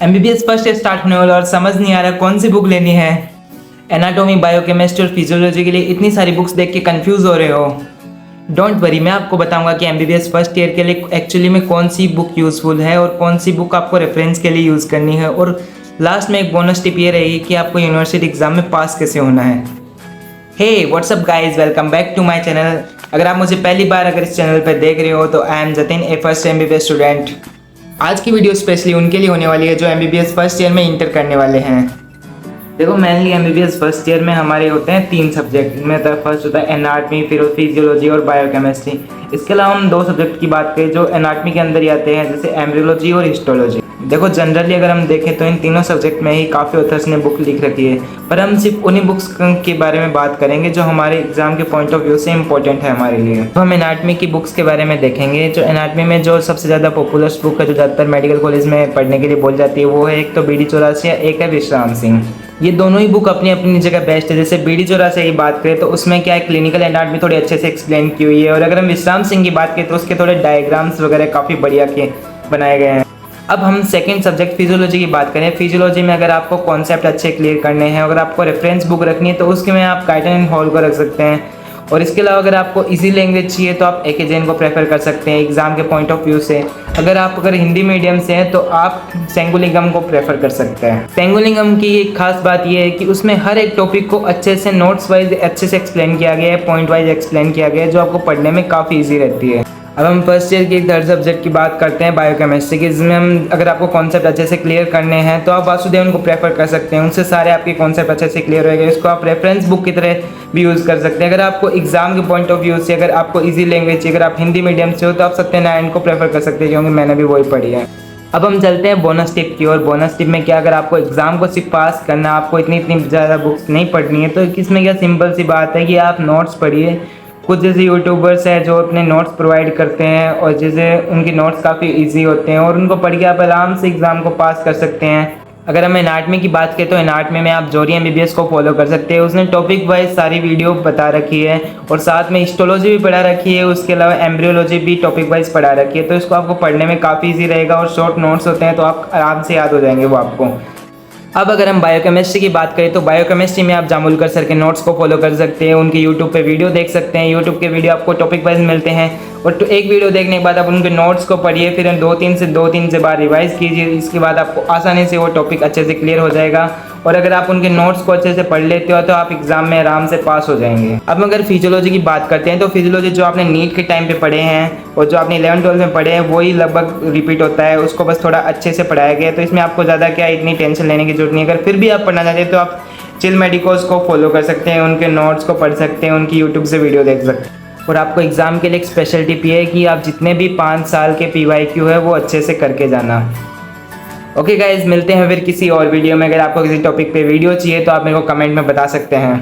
MBBS first year start होने वाला और समझ नहीं आ रहा कौन सी बुक लेनी है। एनाटॉमी, बायोकेमिस्ट्री और फिजियोलॉजी के लिए इतनी सारी बुक्स देख के कंफ्यूज हो रहे हो। डोंट वरी, मैं आपको बताऊंगा कि एमबीबीएस फर्स्ट ईयर के लिए एक्चुअली में कौन सी बुक यूज़फुल है और कौन सी बुक आपको रेफरेंस के लिए यूज़ करनी है। और लास्ट में एक बोनस टिप ये रहेगी कि आपको यूनिवर्सिटी एग्जाम में पास कैसे होना है। Hey what's up guys, welcome back to my channel. अगर आप मुझे पहली बार अगर इस चैनल पर देख रहे हो तो I am Jatin, A first MBBS student. आज की वीडियो स्पेशली उनके लिए होने वाली है जो एमबीबीएस फर्स्ट ईयर में इंटर करने वाले हैं। देखो, मेनली एमबीबीएस फर्स्ट ईयर में हमारे होते हैं 3 सब्जेक्ट। इनमें तो फर्स्ट होता है एनाटमी, फिर फिजियोलॉजी और बायोकेमिस्ट्री। इसके अलावा हम 2 सब्जेक्ट की बात करें जो एनाटमी के अंदर ही आते हैं, जैसे एम्ब्रियोलॉजी और हिस्टोलॉजी। देखो, जनरली अगर हम देखें तो इन तीनों सब्जेक्ट में ही काफ़ी ऑथर्स ने बुक लिख रखी है, पर हम सिर्फ उन्हीं बुक्स के बारे में बात करेंगे जो हमारे एग्जाम के पॉइंट ऑफ व्यू से इंपॉर्टेंट है हमारे लिए। तो हम एनाटमी की बुक्स के बारे में देखेंगे। जो एनाटमी में जो सबसे ज़्यादा पॉपुलर बुक है, जो ज़्यादातर मेडिकल कॉलेज में पढ़ने के लिए बोल जाती है, वो है एक तो BD84 या एक है विश्राम सिंह। ये दोनों ही बुक अपनी अपनी जगह बेस्ट है। जैसे BD84 की बात करें तो उसमें क्या है, क्लिनिकल एनाटमी थोड़ी अच्छे से एक्सप्लेन की हुई है, और अगर हम विश्राम सिंह की बात करें तो उसके थोड़े डायग्राम्स वगैरह काफ़ी बढ़िया के बनाए गए हैं। अब हम सेकंड सब्जेक्ट फिजियोलॉजी की बात करें। फिजियोलॉजी में अगर आपको कॉन्सेप्ट अच्छे क्लियर करने हैं, अगर आपको रेफरेंस बुक रखनी है तो उसके में आप काइटन एंड हॉल को रख सकते हैं। और इसके अलावा अगर आपको इजी लैंग्वेज चाहिए तो आप एके जैन को प्रेफर कर सकते हैं एग्जाम के पॉइंट ऑफ व्यू से। अगर हिंदी मीडियम से हैं तो आप सेंगुलिंगम को प्रेफर कर सकते हैं। सेंगुलिंगम की एक खास बात यह है कि उसमें हर एक टॉपिक को अच्छे से नोट्स वाइज अच्छे से एक्सप्लेन किया गया है, पॉइंट वाइज एक्सप्लेन किया गया है, जो आपको पढ़ने में काफ़ी ईजी रहती है। अब हम फर्स्ट ईयर की एक थर्ड सब्जेक्ट की बात करते हैं, बायोकेमिस्ट्री की। जिसमें हम अगर आपको कॉन्सेप्ट अच्छे से क्लियर करने हैं तो आप वासुदेवन को प्रेफर कर सकते हैं। उनसे सारे आपके कॉन्सेप्ट अच्छे से क्लियर हो गए। इसको आप रेफरेंस बुक की तरह भी यूज़ कर सकते हैं। अगर आपको एग्जाम के पॉइंट ऑफ व्यू से, अगर आपको इजी लैंग्वेज चाहिए, अगर आप हिंदी मीडियम से हो तो आप सत्यनारायण को प्रेफर कर सकते हैं, क्योंकि मैंने भी वही पढ़ी है। अब हम चलते हैं बोनस टिप की ओर। बोनस टिप में क्या, अगर आपको एग्जाम को सिर्फ पास करना, आपको इतनी ज़्यादा बुक्स नहीं पढ़नी है, तो इसमें क्या सिंपल सी बात है कि आप नोट्स पढ़िए। कुछ जैसे यूट्यूबर्स हैं जो अपने नोट्स प्रोवाइड करते हैं और जैसे उनके नोट्स काफ़ी इजी होते हैं और उनको पढ़ के आप आराम से एग्ज़ाम को पास कर सकते हैं। अगर हम एनाटमी की बात करें तो एनाटमी में आप जॉरी एमबीबीएस को फॉलो कर सकते हैं। उसने टॉपिक वाइज सारी वीडियो बता रखी है और साथ में हिस्टोलॉजी भी पढ़ा रखी है। उसके अलावा एम्ब्रियोलॉजी भी टॉपिक वाइज पढ़ा रखी है, तो इसको आपको पढ़ने में काफ़ी ईजी रहेगा और शॉर्ट नोट्स होते हैं तो आप आराम से याद हो जाएंगे वो आपको। अब अगर हम बायोकेमिस्ट्री की बात करें तो बायोकेमिस्ट्री में आप जामुलकर सर के नोट्स को फॉलो कर सकते हैं। उनके यूट्यूब पे वीडियो देख सकते हैं। यूट्यूब के वीडियो आपको टॉपिक वाइज मिलते हैं और तो एक वीडियो देखने के बाद आप उनके नोट्स को पढ़िए, फिर 2-3 से बार रिवाइज कीजिए। इसके बाद आपको आसानी से वो टॉपिक अच्छे से क्लियर हो जाएगा और अगर आप उनके नोट्स को अच्छे से पढ़ लेते हो तो आप एग्जाम में आराम से पास हो जाएंगे। अब अगर फिजियोलॉजी की बात करते हैं तो फिजियोलॉजी जो आपने नीट के टाइम पे पढ़े हैं और जो आपने 11-12 में पढ़े हैं वही लगभग रिपीट होता है। उसको बस थोड़ा अच्छे से पढ़ाया गया है, तो इसमें आपको ज़्यादा क्या इतनी टेंशन लेने की जरूरत नहीं है। अगर फिर भी आप पढ़ना चाहते हैं तो आप चिल मेडिकोस को फॉलो कर सकते हैं, उनके नोट्स को पढ़ सकते हैं, उनकी यूट्यूब से वीडियो देख सकते हैं। और आपको एग्ज़ाम के लिए एक स्पेशल टिप ये है कि आप जितने भी 5 साल के PYQ है वो अच्छे से करके जाना। ओके गाइज, मिलते हैं फिर किसी और वीडियो में। अगर आपको किसी टॉपिक पे वीडियो चाहिए तो आप मेरे को कमेंट में बता सकते हैं।